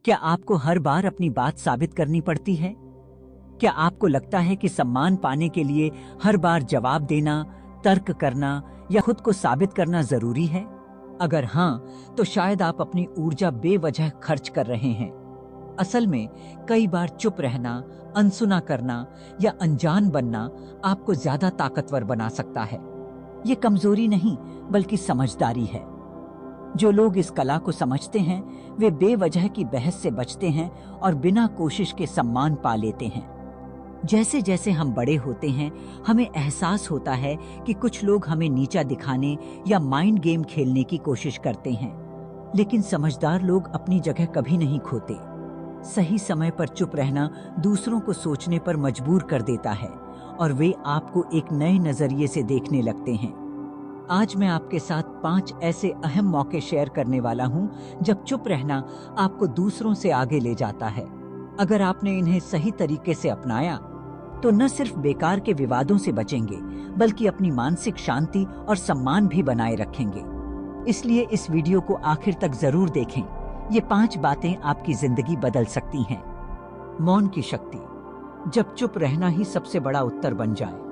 क्या आपको हर बार अपनी बात साबित करनी पड़ती है? क्या आपको लगता है कि सम्मान पाने के लिए हर बार जवाब देना, तर्क करना या खुद को साबित करना जरूरी है? अगर हाँ, तो शायद आप अपनी ऊर्जा बेवजह खर्च कर रहे हैं। असल में कई बार चुप रहना, अनसुना करना या अनजान बनना आपको ज्यादा ताकतवर बना सकता है। ये कमजोरी नहीं, बल्कि समझदारी है। जो लोग इस कला को समझते हैं, वे बेवजह की बहस से बचते हैं और बिना कोशिश के सम्मान पा लेते हैं। जैसे जैसे हम बड़े होते हैं, हमें एहसास होता है कि कुछ लोग हमें नीचा दिखाने या माइंड गेम खेलने की कोशिश करते हैं, लेकिन समझदार लोग अपनी जगह कभी नहीं खोते। सही समय पर चुप रहना दूसरों को सोचने पर मजबूर कर देता है और वे आपको एक नए नजरिए से देखने लगते हैं। आज मैं आपके साथ 5 ऐसे अहम मौके शेयर करने वाला हूं जब चुप रहना आपको दूसरों से आगे ले जाता है। अगर आपने इन्हें सही तरीके से अपनाया तो न सिर्फ बेकार के विवादों से बचेंगे, बल्कि अपनी मानसिक शांति और सम्मान भी बनाए रखेंगे। इसलिए इस वीडियो को आखिर तक जरूर देखें। ये 5 बातें आपकी जिंदगी बदल सकती हैं। मौन की शक्ति। जब चुप रहना ही सबसे बड़ा उत्तर बन जाए।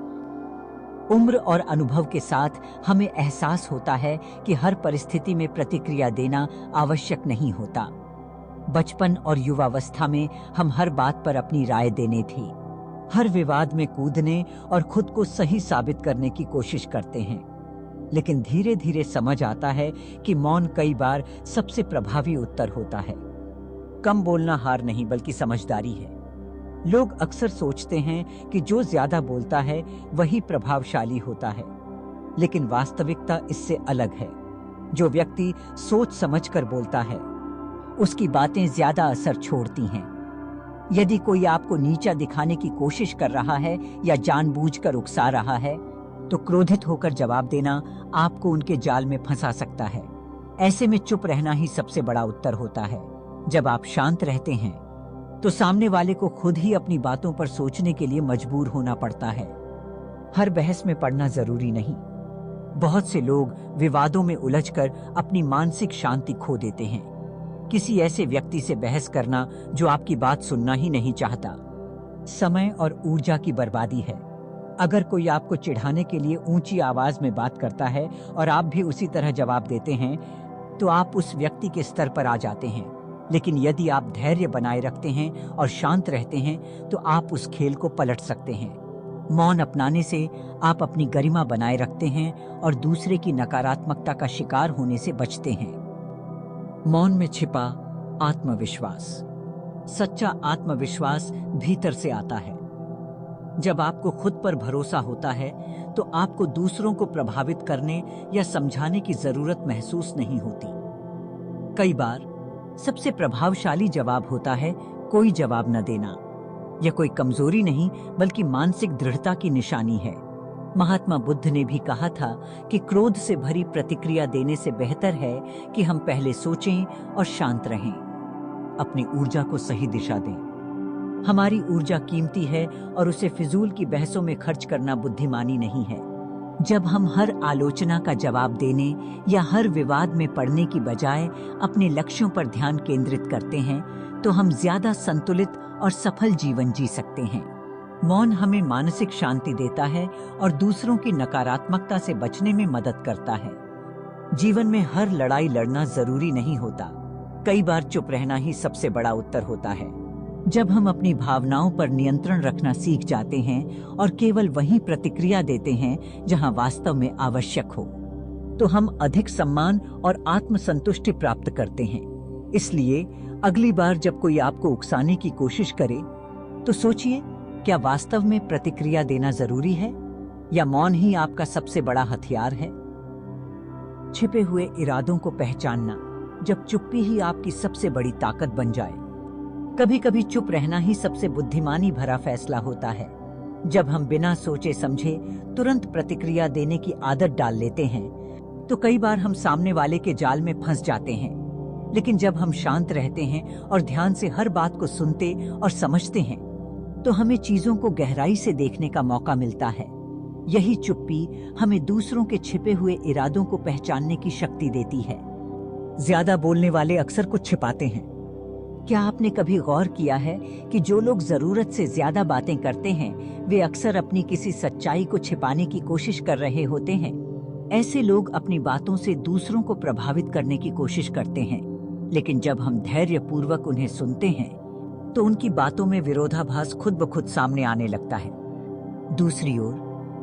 उम्र और अनुभव के साथ हमें एहसास होता है कि हर परिस्थिति में प्रतिक्रिया देना आवश्यक नहीं होता। बचपन और युवावस्था में हम हर बात पर अपनी राय देने थी, हर विवाद में कूदने और खुद को सही साबित करने की कोशिश करते हैं। लेकिन धीरे धीरे समझ आता है कि मौन कई बार सबसे प्रभावी उत्तर होता है। कम बोलना हार नहीं, बल्कि समझदारी है। लोग अक्सर सोचते हैं कि जो ज्यादा बोलता है वही प्रभावशाली होता है, लेकिन वास्तविकता इससे अलग है। जो व्यक्ति सोच समझकर बोलता है, उसकी बातें ज्यादा असर छोड़ती हैं। यदि कोई आपको नीचा दिखाने की कोशिश कर रहा है या जानबूझकर उकसा रहा है, तो क्रोधित होकर जवाब देना आपको उनके जाल में फंसा सकता है। ऐसे में चुप रहना ही सबसे बड़ा उत्तर होता है। जब आप शांत रहते हैं तो सामने वाले को खुद ही अपनी बातों पर सोचने के लिए मजबूर होना पड़ता है। हर बहस में पड़ना जरूरी नहीं। बहुत से लोग विवादों में उलझकर अपनी मानसिक शांति खो देते हैं। किसी ऐसे व्यक्ति से बहस करना जो आपकी बात सुनना ही नहीं चाहता, समय और ऊर्जा की बर्बादी है। अगर कोई आपको चिढ़ाने के लिए ऊंची आवाज में बात करता है और आप भी उसी तरह जवाब देते हैं, तो आप उस व्यक्ति के स्तर पर आ जाते हैं। लेकिन यदि आप धैर्य बनाए रखते हैं और शांत रहते हैं, तो आप उस खेल को पलट सकते हैं। मौन अपनाने से आप अपनी गरिमा बनाए रखते हैं और दूसरे की नकारात्मकता का शिकार होने से बचते हैं। मौन में छिपा आत्मविश्वास। सच्चा आत्मविश्वास भीतर से आता है। जब आपको खुद पर भरोसा होता है, तो आपको दूसरों को प्रभावित करने या समझाने की जरूरत महसूस नहीं होती। कई बार सबसे प्रभावशाली जवाब होता है कोई जवाब न देना। यह कोई कमजोरी नहीं, बल्कि मानसिक दृढ़ता की निशानी है। महात्मा बुद्ध ने भी कहा था कि क्रोध से भरी प्रतिक्रिया देने से बेहतर है कि हम पहले सोचें और शांत रहें। अपनी ऊर्जा को सही दिशा दें। हमारी ऊर्जा कीमती है और उसे फिजूल की बहसों में खर्च करना बुद्धिमानी नहीं है। जब हम हर आलोचना का जवाब देने या हर विवाद में पड़ने की बजाय अपने लक्ष्यों पर ध्यान केंद्रित करते हैं, तो हम ज्यादा संतुलित और सफल जीवन जी सकते हैं। मौन हमें मानसिक शांति देता है और दूसरों की नकारात्मकता से बचने में मदद करता है। जीवन में हर लड़ाई लड़ना जरूरी नहीं होता। कई बार चुप रहना ही सबसे बड़ा उत्तर होता है। जब हम अपनी भावनाओं पर नियंत्रण रखना सीख जाते हैं और केवल वहीं प्रतिक्रिया देते हैं जहां वास्तव में आवश्यक हो, तो हम अधिक सम्मान और आत्मसंतुष्टि प्राप्त करते हैं। इसलिए अगली बार जब कोई आपको उकसाने की कोशिश करे, तो सोचिए, क्या वास्तव में प्रतिक्रिया देना जरूरी है या मौन ही आपका सबसे बड़ा हथियार है? छिपे हुए इरादों को पहचानना। जब चुप्पी ही आपकी सबसे बड़ी ताकत बन जाए। कभी कभी चुप रहना ही सबसे बुद्धिमानी भरा फैसला होता है। जब हम बिना सोचे समझे तुरंत प्रतिक्रिया देने की आदत डाल लेते हैं, तो कई बार हम सामने वाले के जाल में फंस जाते हैं। लेकिन जब हम शांत रहते हैं और ध्यान से हर बात को सुनते और समझते हैं, तो हमें चीजों को गहराई से देखने का मौका मिलता है। यही चुप्पी हमें दूसरों के छिपे हुए इरादों को पहचानने की शक्ति देती है। ज्यादा बोलने वाले अक्सर कुछ छिपाते हैं, क्या आपने कभी गौर किया है कि जो लोग जरूरत से ज्यादा बातें करते हैं वे अक्सर अपनी किसी सच्चाई को छिपाने की कोशिश कर रहे होते हैं। ऐसे लोग अपनी बातों से दूसरों को प्रभावित करने की कोशिश करते हैं, लेकिन जब हम धैर्यपूर्वक उन्हें सुनते हैं तो उनकी बातों में विरोधाभास खुद ब खुद सामने आने लगता है। दूसरी ओर,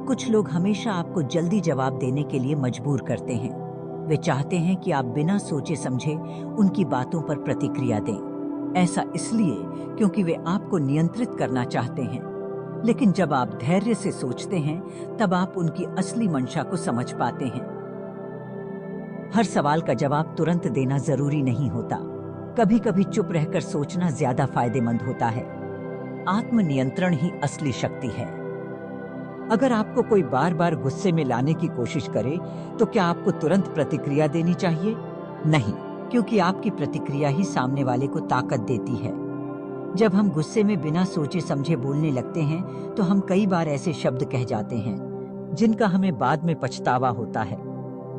कुछ लोग हमेशा आपको जल्दी जवाब देने के लिए मजबूर करते हैं। वे चाहते हैं कि आप बिना सोचे समझे उनकी बातों पर प्रतिक्रिया दें। ऐसा इसलिए क्योंकि वे आपको नियंत्रित करना चाहते हैं। लेकिन जब आप धैर्य से सोचते हैं तब आप उनकी असली मंशा को समझ पाते हैं। हर सवाल का जवाब तुरंत देना जरूरी नहीं होता। कभी कभी चुप रहकर सोचना ज्यादा फायदेमंद होता है। आत्मनियंत्रण ही असली शक्ति है। अगर आपको कोई बार बार गुस्से में लाने की कोशिश करे तो क्या आपको तुरंत प्रतिक्रिया देनी चाहिए? नहीं, क्योंकि आपकी प्रतिक्रिया ही सामने वाले को ताकत देती है। जब हम गुस्से में बिना सोचे समझे बोलने लगते हैं तो हम कई बार ऐसे शब्द कह जाते हैं जिनका हमें बाद में पछतावा होता है।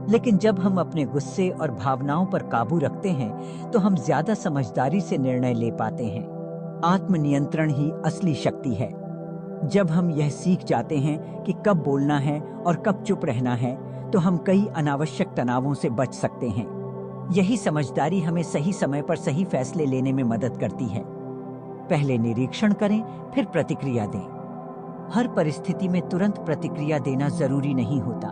लेकिन जब हम अपने गुस्से और भावनाओं पर काबू रखते हैं तो हम ज्यादा समझदारी से निर्णय ले पाते हैं। आत्मनियंत्रण ही असली शक्ति है। जब हम यह सीख जाते हैं कि कब बोलना है और कब चुप रहना है तो हम कई अनावश्यक तनावों से बच सकते हैं। यही समझदारी हमें सही समय पर सही फैसले लेने में मदद करती है। पहले निरीक्षण करें, फिर प्रतिक्रिया दें। हर परिस्थिति में तुरंत प्रतिक्रिया देना जरूरी नहीं होता।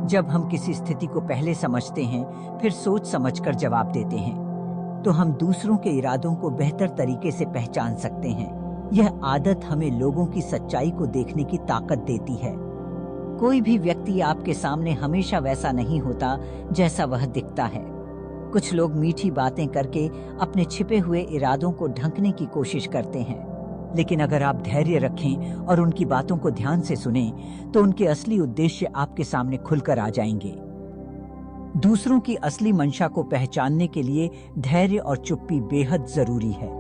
जब हम किसी स्थिति को पहले समझते हैं, फिर सोच समझकर जवाब देते हैं, तो हम दूसरों के इरादों को बेहतर तरीके से पहचान सकते हैं। यह आदत हमें लोगों की सच्चाई को देखने की ताकत देती है। कोई भी व्यक्ति आपके सामने हमेशा वैसा नहीं होता जैसा वह दिखता है। कुछ लोग मीठी बातें करके अपने छिपे हुए इरादों को ढंकने की कोशिश करते हैं, लेकिन अगर आप धैर्य रखें और उनकी बातों को ध्यान से सुनें, तो उनके असली उद्देश्य आपके सामने खुलकर आ जाएंगे। दूसरों की असली मंशा को पहचानने के लिए धैर्य और चुप्पी बेहद जरूरी है।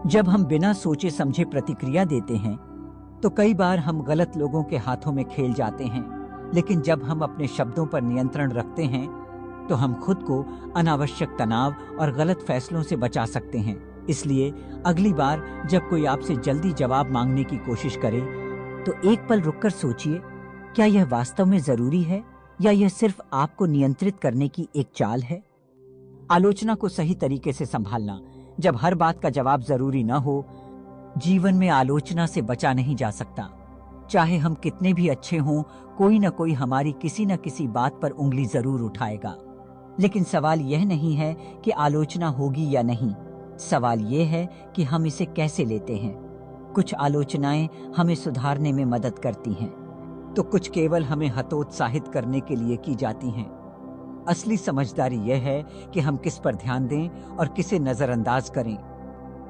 जब हम बिना सोचे समझे प्रतिक्रिया देते हैं, तो कई बार हम गलत लोगों के हाथों में खेल जाते हैं, लेकिन जब हम अपने शब्दों पर नियंत्रण रखते हैं, तो हम खुद को अनावश्यक तनाव और गलत फैसलों से बचा सकते हैं। इसलिए अगली बार जब कोई आपसे जल्दी जवाब मांगने की कोशिश करे, तो एक पल रुककर सोचिए, क्या यह वास्तव में जरूरी है या यह सिर्फ आपको नियंत्रित करने की एक चाल है? आलोचना को सही तरीके से संभालना। जब हर बात का जवाब जरूरी न हो, जीवन में आलोचना से बचा नहीं जा सकता। चाहे हम कितने भी अच्छे हों, कोई न कोई हमारी किसी न किसी बात पर उंगली जरूर उठाएगा। लेकिन सवाल यह नहीं है कि आलोचना होगी या नहीं, सवाल यह है कि हम इसे कैसे लेते हैं। कुछ आलोचनाएं हमें सुधारने में मदद करती हैं, तो कुछ केवल हमें हतोत्साहित करने के लिए की जाती हैं। असली समझदारी यह है कि हम किस पर ध्यान दें और किसे नजरअंदाज करें।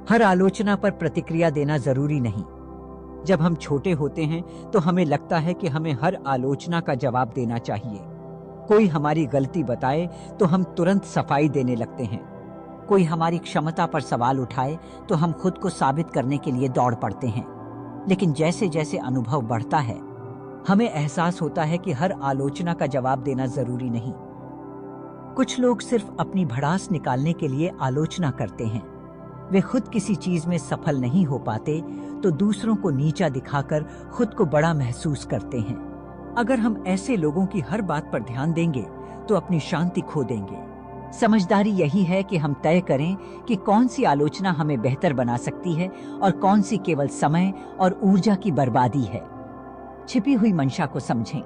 हर आलोचना पर प्रतिक्रिया देना जरूरी नहीं। जब हम छोटे होते हैं तो हमें लगता है कि हमें हर आलोचना का जवाब देना चाहिए। कोई हमारी गलती बताए तो हम तुरंत सफाई देने लगते हैं। कोई हमारी क्षमता पर सवाल उठाए तो हम खुद को साबित करने के लिए दौड़ पड़ते हैं। लेकिन जैसे जैसे अनुभव बढ़ता है, हमें एहसास होता है कि हर आलोचना का जवाब देना जरूरी नहीं। कुछ लोग सिर्फ अपनी भड़ास निकालने के लिए आलोचना करते हैं। वे खुद किसी चीज में सफल नहीं हो पाते तो दूसरों को नीचा दिखाकर खुद को बड़ा महसूस करते हैं। अगर हम ऐसे लोगों की हर बात पर ध्यान देंगे तो अपनी शांति खो देंगे। समझदारी यही है कि हम तय करें कि कौन सी आलोचना हमें बेहतर बना सकती है और कौन सी केवल समय और ऊर्जा की बर्बादी है। छिपी हुई मंशा को समझें।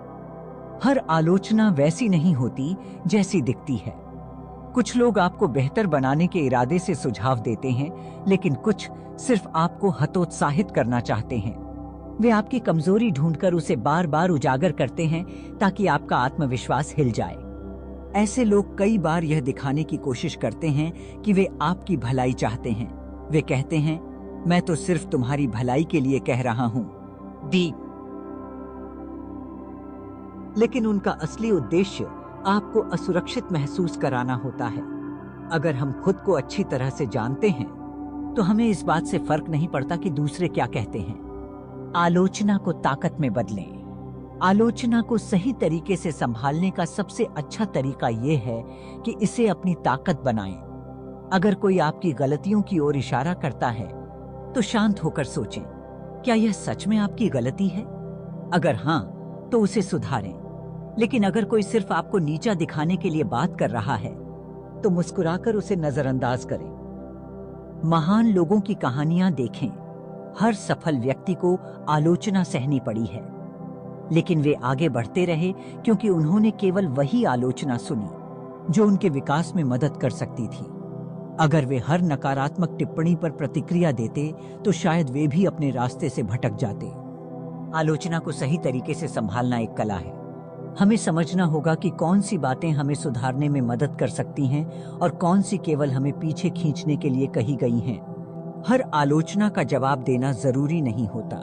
हर आलोचना वैसी नहीं होती जैसी दिखती है। कुछ लोग आपको बेहतर बनाने के इरादे से सुझाव देते हैं, लेकिन कुछ सिर्फ आपको हतोत्साहित करना चाहते हैं। वे आपकी कमजोरी ढूंढकर उसे बार बार उजागर करते हैं ताकि आपका आत्मविश्वास हिल जाए। ऐसे लोग कई बार यह दिखाने की कोशिश करते हैं कि वे आपकी भलाई चाहते हैं। वे कहते हैं, मैं तो सिर्फ तुम्हारी भलाई के लिए कह रहा हूं। डीप। लेकिन उनका असली उद्देश्य आपको असुरक्षित महसूस कराना होता है। अगर हम खुद को अच्छी तरह से जानते हैं तो हमें इस बात से फर्क नहीं पड़ता कि दूसरे क्या कहते हैं। आलोचना को ताकत में बदलें। आलोचना को सही तरीके से संभालने का सबसे अच्छा तरीका यह है कि इसे अपनी ताकत बनाएं। अगर कोई आपकी गलतियों की ओर इशारा करता है तो शांत होकर सोचें, क्या यह सच में आपकी गलती है? अगर हाँ, तो उसे सुधारें। लेकिन अगर कोई सिर्फ आपको नीचा दिखाने के लिए बात कर रहा है तो मुस्कुराकर उसे नजरअंदाज करें। महान लोगों की कहानियां देखें। हर सफल व्यक्ति को आलोचना सहनी पड़ी है, लेकिन वे आगे बढ़ते रहे क्योंकि उन्होंने केवल वही आलोचना सुनी जो उनके विकास में मदद कर सकती थी। अगर वे हर नकारात्मक टिप्पणी पर प्रतिक्रिया देते तो शायद वे भी अपने रास्ते से भटक जाते। आलोचना को सही तरीके से संभालना एक कला है। हमें समझना होगा कि कौन सी बातें हमें सुधारने में मदद कर सकती हैं और कौन सी केवल हमें पीछे खींचने के लिए कही गई हैं। हर आलोचना का जवाब देना जरूरी नहीं होता।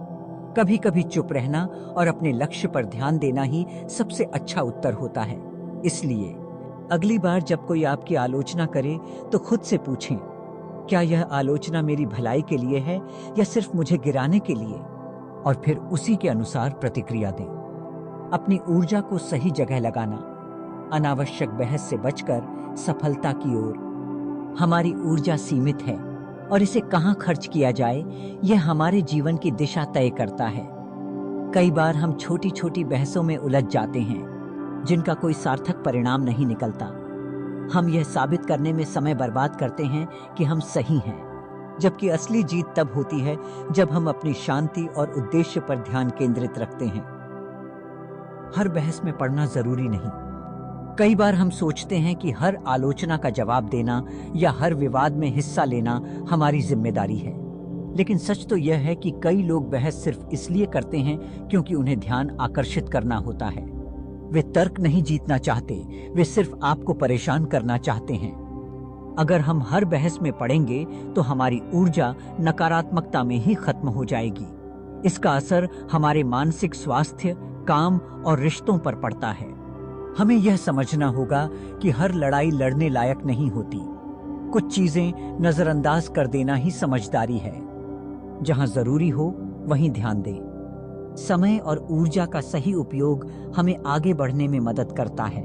कभी कभी चुप रहना और अपने लक्ष्य पर ध्यान देना ही सबसे अच्छा उत्तर होता है। इसलिए अगली बार जब कोई आपकी आलोचना करे तो खुद से पूछें, क्या यह आलोचना मेरी भलाई के लिए है या सिर्फ मुझे गिराने के लिए? और फिर उसी के अनुसार प्रतिक्रिया दें। अपनी ऊर्जा को सही जगह लगाना, अनावश्यक बहस से बचकर सफलता की ओर। हमारी ऊर्जा सीमित है और इसे कहाँ खर्च किया जाए यह हमारे जीवन की दिशा तय करता है। कई बार हम छोटी छोटी बहसों में उलझ जाते हैं जिनका कोई सार्थक परिणाम नहीं निकलता। हम यह साबित करने में समय बर्बाद करते हैं कि हम सही हैं, जबकि असली जीत तब होती है जब हम अपनी शांति और उद्देश्य पर ध्यान केंद्रित रखते हैं। हर बहस में पड़ना जरूरी नहीं। कई बार हम सोचते हैं कि हर आलोचना का जवाब देना या हर विवाद में हिस्सा लेना हमारी जिम्मेदारी है, लेकिन सच तो यह है कि कई लोग बहस सिर्फ इसलिए करते हैं क्योंकि उन्हें ध्यान आकर्षित करना होता है। वे तर्क नहीं जीतना चाहते, वे सिर्फ आपको परेशान करना चाहते हैं। अगर हम हर बहस में पड़ेंगे तो हमारी ऊर्जा नकारात्मकता में ही खत्म हो जाएगी। इसका असर हमारे मानसिक स्वास्थ्य, काम और रिश्तों पर पड़ता है। हमें यह समझना होगा कि हर लड़ाई लड़ने लायक नहीं होती। कुछ चीजें नजरअंदाज कर देना ही समझदारी है। जहां जरूरी हो वहीं ध्यान दें। समय और ऊर्जा का सही उपयोग हमें आगे बढ़ने में मदद करता है।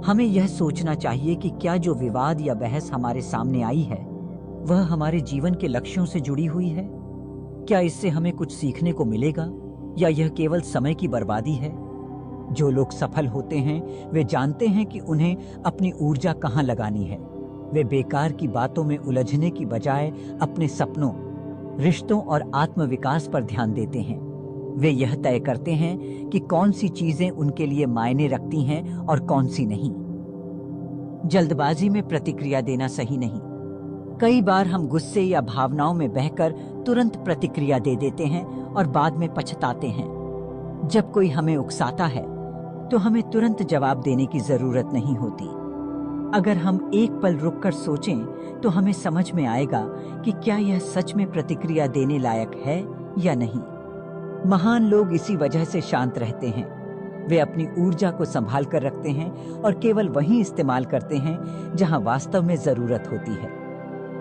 हमें यह सोचना चाहिए कि क्या जो विवाद या बहस हमारे सामने आई है वह हमारे जीवन के लक्ष्यों से जुड़ी हुई है। क्या इससे हमें कुछ सीखने को मिलेगा या यह केवल समय की बर्बादी है? जो लोग सफल होते हैं वे जानते हैं कि उन्हें अपनी ऊर्जा कहाँ लगानी है। वे बेकार की बातों में उलझने की बजाय अपने सपनों, रिश्तों और आत्मविकास पर ध्यान देते हैं। वे यह तय करते हैं कि कौन सी चीजें उनके लिए मायने रखती हैं और कौन सी नहीं। जल्दबाजी में प्रतिक्रिया देना सही नहीं। कई बार हम गुस्से या भावनाओं में बहकर तुरंत प्रतिक्रिया दे देते हैं और बाद में पछताते हैं। जब कोई हमें उकसाता है तो हमें तुरंत जवाब देने की जरूरत नहीं होती। अगर हम एक पल रुककर सोचें तो हमें समझ में आएगा कि क्या यह सच में प्रतिक्रिया देने लायक है या नहीं। महान लोग इसी वजह से शांत रहते हैं। वे अपनी ऊर्जा को संभाल कर रखते हैं और केवल वही इस्तेमाल करते हैं जहां वास्तव में जरूरत होती है।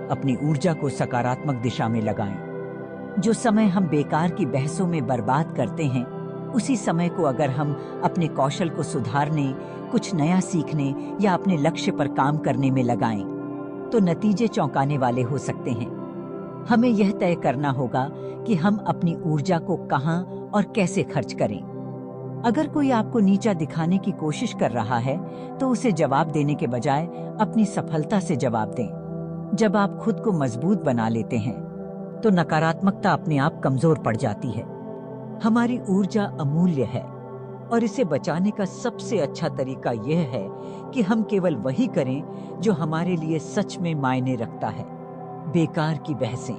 अपनी ऊर्जा को सकारात्मक दिशा में लगाएं। जो समय हम बेकार की बहसों में बर्बाद करते हैं, उसी समय को अगर हम अपने कौशल को सुधारने, कुछ नया सीखने या अपने लक्ष्य पर काम करने में लगाएं, तो नतीजे चौंकाने वाले हो सकते हैं। हमें यह तय करना होगा कि हम अपनी ऊर्जा को कहां और कैसे खर्च करें। अगर कोई आपको नीचा दिखाने की कोशिश कर रहा है तो उसे जवाब देने के बजाय अपनी सफलता से जवाब दें। जब आप खुद को मजबूत बना लेते हैं तो नकारात्मकता अपने आप कमजोर पड़ जाती है। हमारी ऊर्जा अमूल्य है और इसे बचाने का सबसे अच्छा तरीका यह है कि हम केवल वही करें जो हमारे लिए सच में मायने रखता है। बेकार की बहसें,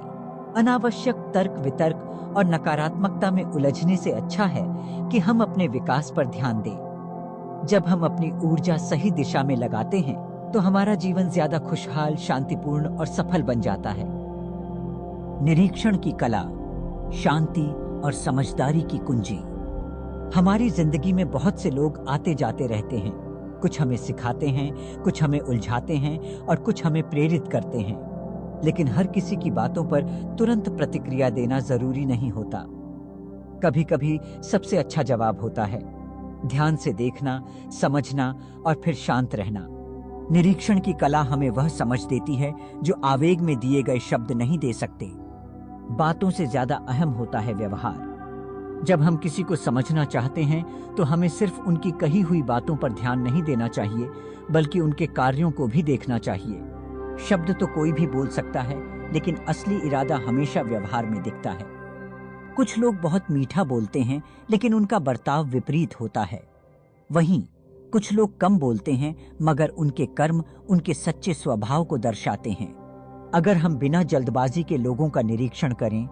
अनावश्यक तर्क वितर्क और नकारात्मकता में उलझने से अच्छा है कि हम अपने विकास पर ध्यान दें। जब हम अपनी ऊर्जा सही दिशा में लगाते हैं तो हमारा जीवन ज्यादा खुशहाल, शांतिपूर्ण और सफल बन जाता है। निरीक्षण की कला, शांति और समझदारी की कुंजी। हमारी जिंदगी में बहुत से लोग आते जाते रहते हैं। कुछ हमें सिखाते हैं, कुछ हमें उलझाते हैं और कुछ हमें प्रेरित करते हैं। लेकिन हर किसी की बातों पर तुरंत प्रतिक्रिया देना जरूरी नहीं होता। कभी कभी सबसे अच्छा जवाब होता है ध्यान से देखना, समझना और फिर शांत रहना। निरीक्षण की कला हमें वह समझ देती है जो आवेग में दिए गए शब्द नहीं दे सकते। बातों से ज्यादा अहम होता है व्यवहार। जब हम किसी को समझना चाहते हैं तो हमें सिर्फ उनकी कही हुई बातों पर ध्यान नहीं देना चाहिए, बल्कि उनके कार्यों को भी देखना चाहिए। शब्द तो कोई भी बोल सकता है, लेकिन असली इरादा हमेशा व्यवहार में दिखता है। कुछ लोग बहुत मीठा बोलते हैं, लेकिन उनका बर्ताव विपरीत होता है। वहीं कुछ लोग कम बोलते हैं, मगर उनके कर्म उनके सच्चे स्वभाव को दर्शाते हैं। अगर हम बिना जल्दबाजी के लोगों का निरीक्षण करें,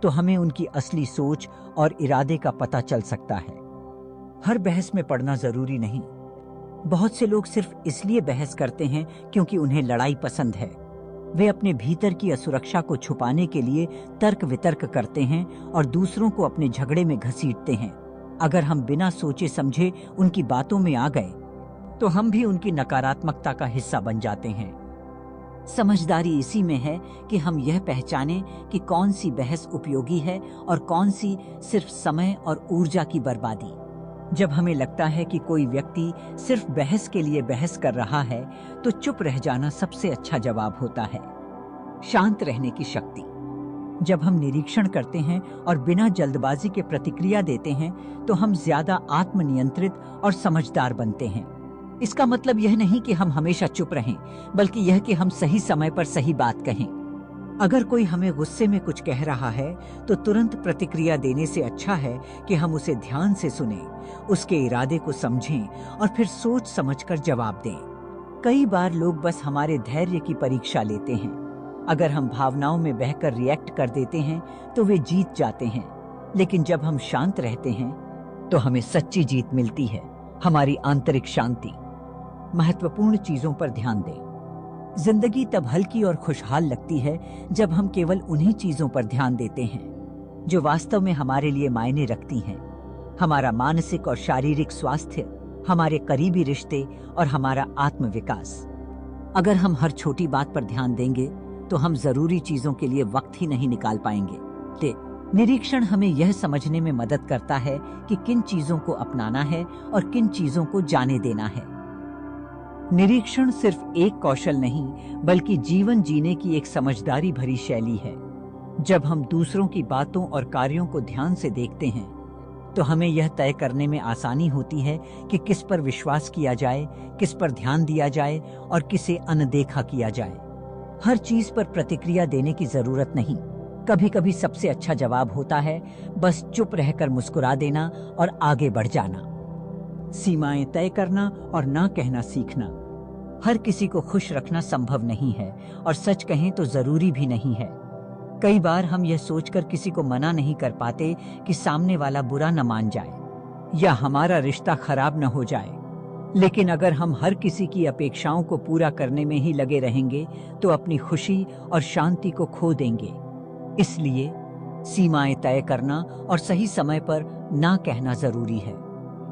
तो हमें उनकी असली सोच और इरादे का पता चल सकता है। हर बहस में पड़ना जरूरी नहीं। बहुत से लोग सिर्फ इसलिए बहस करते हैं क्योंकि उन्हें लड़ाई पसंद है। वे अपने भीतर की असुरक्षा को छुपाने के लिए तर्क वितर्क करते हैं और दूसरों को अपने झगड़े में घसीटते हैं। अगर हम बिना सोचे समझे उनकी बातों में आ गए, तो हम भी उनकी नकारात्मकता का हिस्सा बन जाते हैं। समझदारी इसी में है कि हम यह पहचानें कि कौन सी बहस उपयोगी है और कौन सी सिर्फ समय और ऊर्जा की बर्बादी। जब हमें लगता है कि कोई व्यक्ति सिर्फ बहस के लिए बहस कर रहा है, तो चुप रह जाना सबसे अच्छा जवाब होता है। शांत रहने की शक्ति। जब हम निरीक्षण करते हैं और बिना जल्दबाजी के प्रतिक्रिया देते हैं, तो हम ज्यादा आत्मनियंत्रित और समझदार बनते हैं। इसका मतलब यह नहीं कि हम हमेशा चुप रहें, बल्कि यह कि हम सही समय पर सही बात कहें। अगर कोई हमें गुस्से में कुछ कह रहा है, तो तुरंत प्रतिक्रिया देने से अच्छा है कि हम उसे ध्यान से सुनें, उसके इरादे को समझें और फिर सोच समझकर जवाब दें। कई बार लोग बस हमारे धैर्य की परीक्षा लेते हैं। अगर हम भावनाओं में बहकर रिएक्ट कर देते हैं, तो वे जीत जाते हैं। लेकिन जब हम शांत रहते हैं, तो हमें सच्ची जीत मिलती है, हमारी आंतरिक शांति। महत्वपूर्ण चीजों पर ध्यान दें। जिंदगी तब हल्की और खुशहाल लगती है जब हम केवल उन्हीं चीजों पर ध्यान देते हैं जो वास्तव में हमारे लिए मायने रखती हैं। हमारा मानसिक और शारीरिक स्वास्थ्य, हमारे करीबी रिश्ते और हमारा आत्मविकास। अगर हम हर छोटी बात पर ध्यान देंगे, तो हम जरूरी चीजों के लिए वक्त ही नहीं निकाल पाएंगे। निरीक्षण हमें यह समझने में मदद करता है कि किन चीजों को अपनाना है और किन चीजों को जाने देना है। निरीक्षण सिर्फ एक कौशल नहीं, बल्कि जीवन जीने की एक समझदारी भरी शैली है। जब हम दूसरों की बातों और कार्यों को ध्यान से देखते हैं, तो हमें यह तय करने में आसानी होती है कि किस पर विश्वास किया जाए, किस पर ध्यान दिया जाए और किसे अनदेखा किया जाए। हर चीज पर प्रतिक्रिया देने की जरूरत नहीं। कभी कभी सबसे अच्छा जवाब होता है बस चुप रहकर मुस्कुरा देना और आगे बढ़ जाना। सीमाएं तय करना और ना कहना सीखना। हर किसी को खुश रखना संभव नहीं है, और सच कहें तो जरूरी भी नहीं है। कई बार हम यह सोचकर किसी को मना नहीं कर पाते कि सामने वाला बुरा न मान जाए या हमारा रिश्ता खराब न हो जाए। लेकिन अगर हम हर किसी की अपेक्षाओं को पूरा करने में ही लगे रहेंगे, तो अपनी खुशी और शांति को खो देंगे। इसलिए सीमाएं तय करना और सही समय पर ना कहना जरूरी है।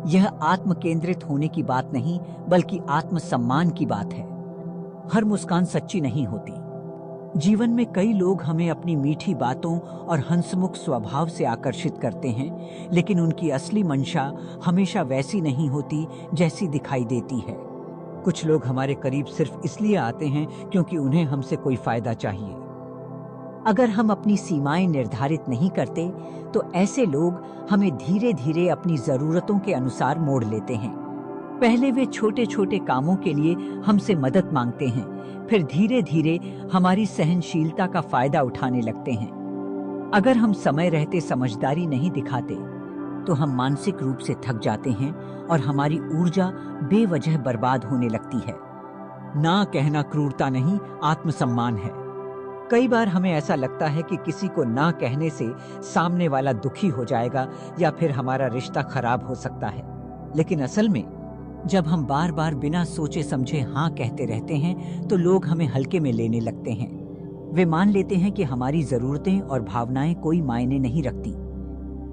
यह आत्म केंद्रित होने की बात नहीं, बल्कि आत्मसम्मान की बात है। हर मुस्कान सच्ची नहीं होती। जीवन में कई लोग हमें अपनी मीठी बातों और हंसमुख स्वभाव से आकर्षित करते हैं, लेकिन उनकी असली मंशा हमेशा वैसी नहीं होती जैसी दिखाई देती है। कुछ लोग हमारे करीब सिर्फ इसलिए आते हैं क्योंकि उन्हें हमसे कोई फायदा चाहिए। अगर हम अपनी सीमाएं निर्धारित नहीं करते, तो ऐसे लोग हमें धीरे धीरे अपनी जरूरतों के अनुसार मोड़ लेते हैं। पहले वे छोटे छोटे कामों के लिए हमसे मदद मांगते हैं, फिर धीरे धीरे हमारी सहनशीलता का फायदा उठाने लगते हैं। अगर हम समय रहते समझदारी नहीं दिखाते, तो हम मानसिक रूप से थक जाते हैं और हमारी ऊर्जा बेवजह बर्बाद होने लगती है। ना कहना क्रूरता नहीं, आत्मसम्मान है। कई बार हमें ऐसा लगता है कि किसी को ना कहने से सामने वाला दुखी हो जाएगा या फिर हमारा रिश्ता खराब हो सकता है। लेकिन असल में जब हम बार बार बिना सोचे समझे हाँ कहते रहते हैं, तो लोग हमें हल्के में लेने लगते हैं। वे मान लेते हैं कि हमारी जरूरतें और भावनाएं कोई मायने नहीं रखती।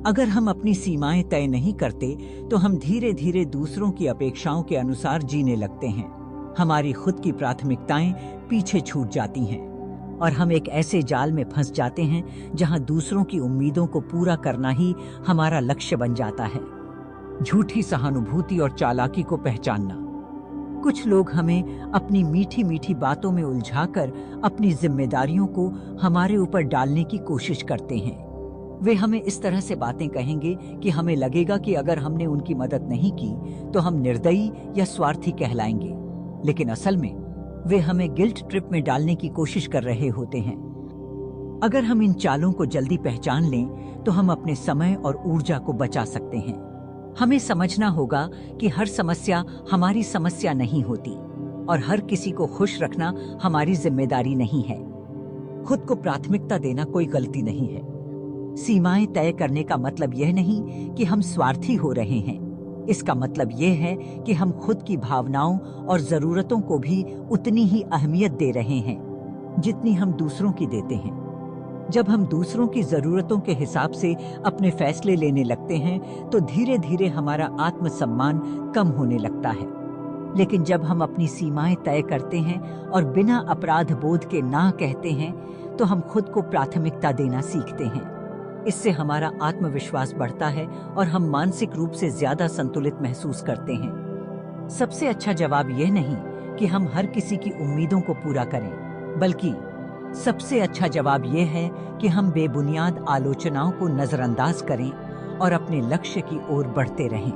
अगर हम अपनी सीमाएं तय नहीं करते, तो हम धीरे धीरे दूसरों की अपेक्षाओं के अनुसार जीने लगते हैं। हमारी खुद की प्राथमिकताएं पीछे छूट जाती हैं और हम एक ऐसे जाल में फंस जाते हैं जहां दूसरों की उम्मीदों को पूरा करना ही हमारा लक्ष्य बन जाता है। झूठी सहानुभूति और चालाकी को पहचानना। कुछ लोग हमें अपनी मीठी मीठी बातों में उलझाकर अपनी जिम्मेदारियों को हमारे ऊपर डालने की कोशिश करते हैं। वे हमें इस तरह से बातें कहेंगे कि हमें लगेगा कि अगर हमने उनकी मदद नहीं की तो हम निर्दयी या स्वार्थी कहलाएंगे, लेकिन असल में वे हमें गिल्ट ट्रिप में डालने की कोशिश कर रहे होते हैं। अगर हम इन चालों को जल्दी पहचान लें तो हम अपने समय और ऊर्जा को बचा सकते हैं। हमें समझना होगा कि हर समस्या हमारी समस्या नहीं होती और हर किसी को खुश रखना हमारी जिम्मेदारी नहीं है। खुद को प्राथमिकता देना कोई गलती नहीं है। सीमाएं तय करने का मतलब यह नहीं कि हम स्वार्थी हो रहे हैं। इसका मतलब यह है कि हम खुद की भावनाओं और जरूरतों को भी उतनी ही अहमियत दे रहे हैं जितनी हम दूसरों की देते हैं। जब हम दूसरों की जरूरतों के हिसाब से अपने फैसले लेने लगते हैं तो धीरे धीरे हमारा आत्मसम्मान कम होने लगता है। लेकिन जब हम अपनी सीमाएं तय करते हैं और बिना अपराध बोध के ना कहते हैं तो हम खुद को प्राथमिकता देना सीखते हैं। इससे हमारा आत्मविश्वास बढ़ता है और हम मानसिक रूप से ज्यादा संतुलित महसूस करते हैं। सबसे अच्छा जवाब यह नहीं कि हम हर किसी की उम्मीदों को पूरा करें, बल्कि सबसे अच्छा जवाब यह है कि हम बेबुनियाद आलोचनाओं को नजरअंदाज करें और अपने लक्ष्य की ओर बढ़ते रहें।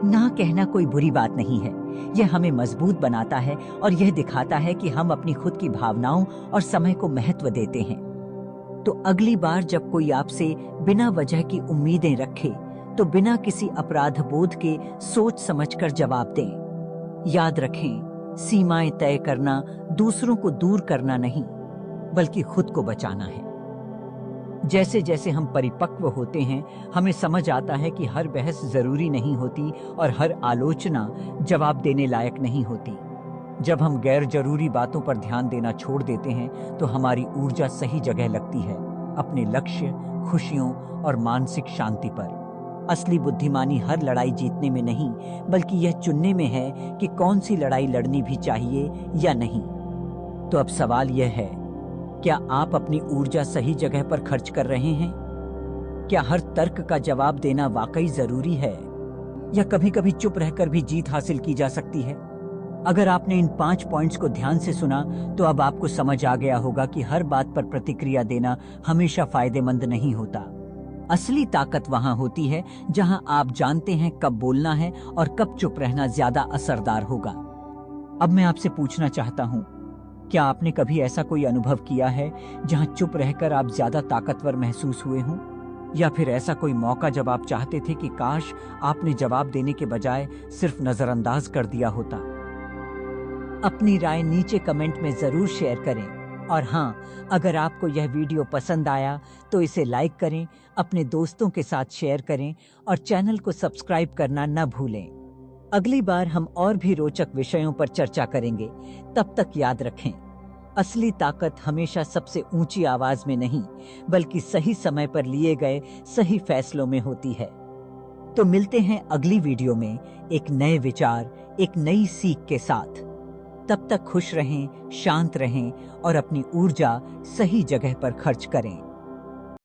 ना कहना कोई बुरी बात नहीं है। यह हमें मजबूत बनाता है और यह दिखाता है कि हम अपनी खुद की भावनाओं और समय को महत्व देते हैं। तो अगली बार जब कोई आपसे बिना वजह की उम्मीदें रखे तो बिना किसी अपराध बोध के सोच समझकर जवाब दें। याद रखें, सीमाएं तय करना दूसरों को दूर करना नहीं, बल्कि खुद को बचाना है। जैसे जैसे हम परिपक्व होते हैं, हमें समझ आता है कि हर बहस जरूरी नहीं होती और हर आलोचना जवाब देने लायक नहीं होती। जब हम गैर जरूरी बातों पर ध्यान देना छोड़ देते हैं तो हमारी ऊर्जा सही जगह लगती है, अपने लक्ष्य, खुशियों और मानसिक शांति पर। असली बुद्धिमानी हर लड़ाई जीतने में नहीं, बल्कि यह चुनने में है कि कौन सी लड़ाई लड़नी भी चाहिए या नहीं। तो अब सवाल यह है, क्या आप अपनी ऊर्जा सही जगह पर खर्च कर रहे हैं? क्या हर तर्क का जवाब देना वाकई जरूरी है, या कभी-कभी चुप रहकर भी जीत हासिल की जा सकती है? अगर आपने इन 5 पॉइंट्स को ध्यान से सुना तो अब आपको समझ आ गया होगा कि हर बात पर प्रतिक्रिया देना हमेशा फायदेमंद नहीं होता। असली ताकत वहां होती है जहां आप जानते हैं कब बोलना है और कब चुप रहना ज्यादा असरदार होगा। अब मैं आपसे पूछना चाहता हूं, क्या आपने कभी ऐसा कोई अनुभव किया है जहां चुप रहकर आप ज्यादा ताकतवर महसूस हुए हों? या फिर ऐसा कोई मौका जब आप चाहते थे कि काश आपने जवाब देने के बजाय सिर्फ नजरअंदाज कर दिया होता? अपनी राय नीचे कमेंट में जरूर शेयर करें। और हाँ, अगर आपको यह वीडियो पसंद आया तो इसे लाइक करें, अपने दोस्तों के साथ शेयर करें और चैनल को सब्सक्राइब करना न भूलें। अगली बार हम और भी रोचक विषयों पर चर्चा करेंगे। तब तक याद रखें, असली ताकत हमेशा सबसे ऊंची आवाज में नहीं, बल्कि सही समय पर लिए गए सही फैसलों में होती है। तो मिलते हैं अगली वीडियो में एक नए विचार, एक नई सीख के साथ। तब तक खुश रहें, शांत रहें और अपनी ऊर्जा सही जगह पर खर्च करें।